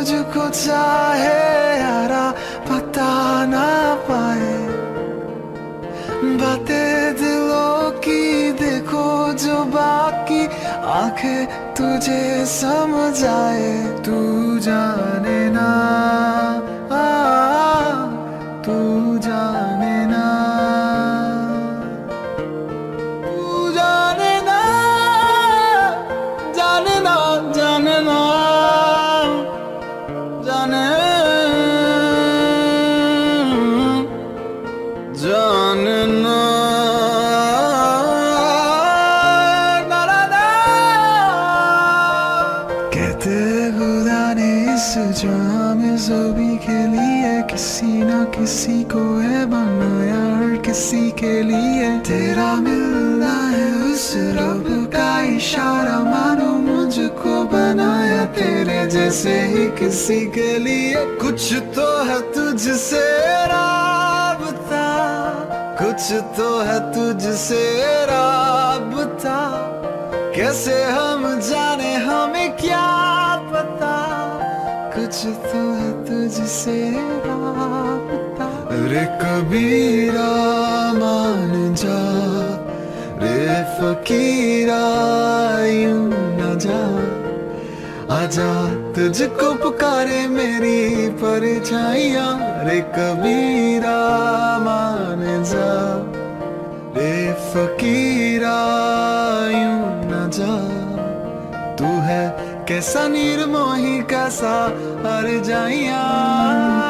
तुझको चाहे यारा पता ना पाए, बातें दिलों की देखो जो बाकी आंखें तुझे समझ आए। तू जाने ना, तू जाने ना, तू जाने ना, जाने ना, जाने ना, जाने जानना। कहते खुदा ने इस जहां में जो भी खेली है, किसी ना किसी को है बनाया और किसी के लिए तेरा मिलना है उस रब का इशारा। मानो मुझको बनाया तेरे जैसे ही किसी के लिए। कुछ तो है तुझसे राबता, कुछ तो है तुझसे राबता, कैसे हम जाने हमें क्या पता। कुछ तो है तुझसे राबता। रे कबीरा मान जा, रे फकीरा यूं न जा, आजा तुझको पुकारे मेरी परछाइयाँ। रे कबीरा मान जा, रे फकीरा यूं न जा, तू है कैसा निर्मोही कैसा हर जाइया।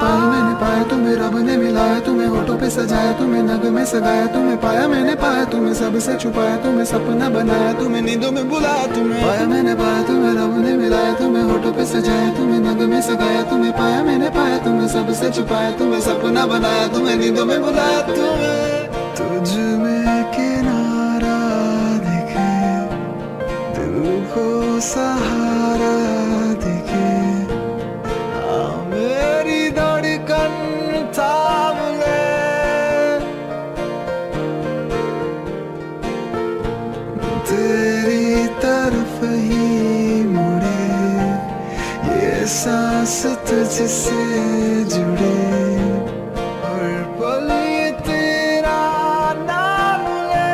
पाया मैंने पाया तुम्हें रब ने मिलाया, तुम्हें होठों पे सजाया, तुम्हें नग में सगाया। तुम्हें पाया मैंने पाया, तुम्हें सबसे छुपाया, तुम्हें सपना बनाया, तुम्हें नींदों में बुलाया। तुम्हें पाया मैंने पाया, तुम्हें रब ने मिलाया, तुम्हें होठों पे सजाया, तुम्हें नग में सगाया। तुम्हें पाया मैंने पाया, तुम्हें सबसे छुपाया, तुम्हें सपना बनाया, तुम्हें नींदों में बुलाया। तुम्हें तुझ में किनारा दिखे, दिल को सहारा दिखे, मेरी धड़कन थाम ले। तेरी तरफ ही मुड़े ये सांस तुझसे जुड़े, हर पल ये तेरा नाम ले।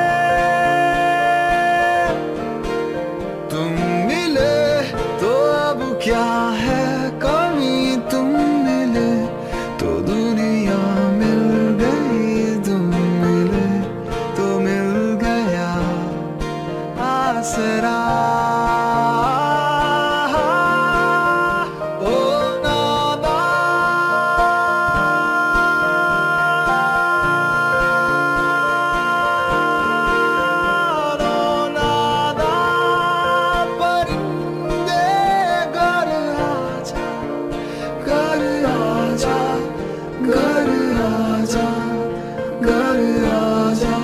तुम मिले तो अब क्या है कमी, तुम मिले तो दुनिया मिल गई। तुम मिले तो मिल गया आसरा। ओ नादा, ओ नादा, परिंदे घर आजा, घर आजा, घर आजा, घर आजा,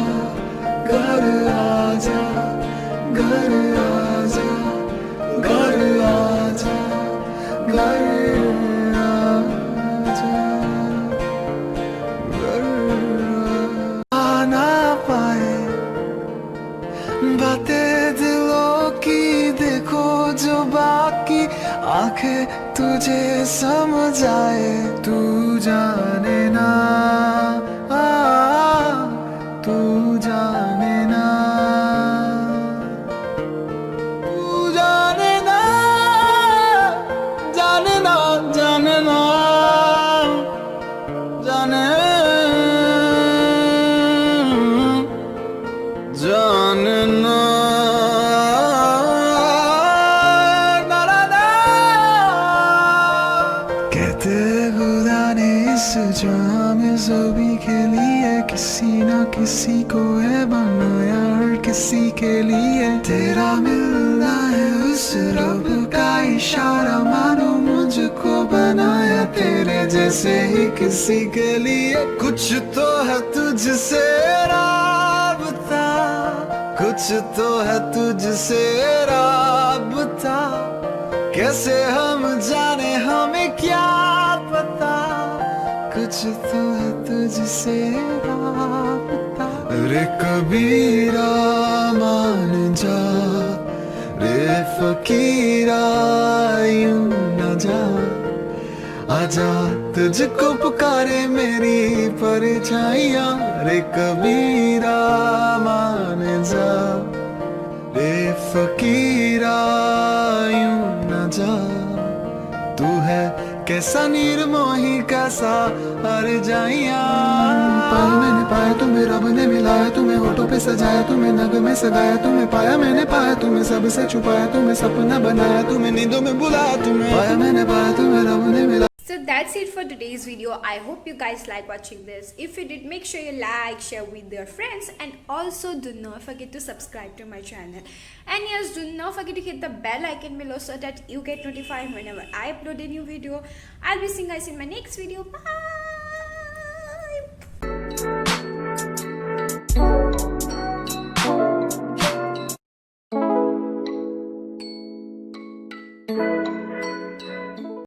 घर आजा, घर आजा, घर आजा, घर आजा। आना पाए बातें दिलों की देखो जो बाकी आंखें तुझे समझ आए। तू जाने ना, तू जाने ना, तू जाने ना, जाने ना, जाने ना, जाने जानना। कहते खुदा ने इस जहां में जो भी खेली है, किसी ना किसी को है बनाया और किसी के लिए तेरा मिलना है उस रब का इशारा। मानो मुझको बनाया तेरे जैसे ही किसी के लिए। कुछ तो है तुझसे राबता, कुछ तो है तुझसे राबता, कैसे हम जाने हमें क्या पता। कुछ तो है तुझसे राबता। रे कबीरा मान जा, रे फकीरा यूं न जा, आजा तुझको पुकारे मेरी परछाइयाँ, रे कबीरा मान जा, रे फकीरा यूं न जा। तू है कैसा निर्मोही कैसा हर जाइया। पाया मैंने पाया तुम्हें रब ने मिलाया, तुम्हें होठों पे सजाया, तुम्हें नगमे सगाया, तुम्हें पाया मैंने पाया, तुम्हें सबसे छुपाया, तुम्हें सपना बनाया, तुम्हें नींदों में बुलाया, तुम्हें पाया मैंने पाया, तुम्हें रब ने मिलाया। So that's it for today's video. I hope you guys like watching this. If you did, make sure you like, share with your friends, and also do not forget to subscribe to my channel. And yes, do not forget to hit the bell icon below so that you get notified whenever I upload a new video. I'll be seeing you guys in my next video. Bye.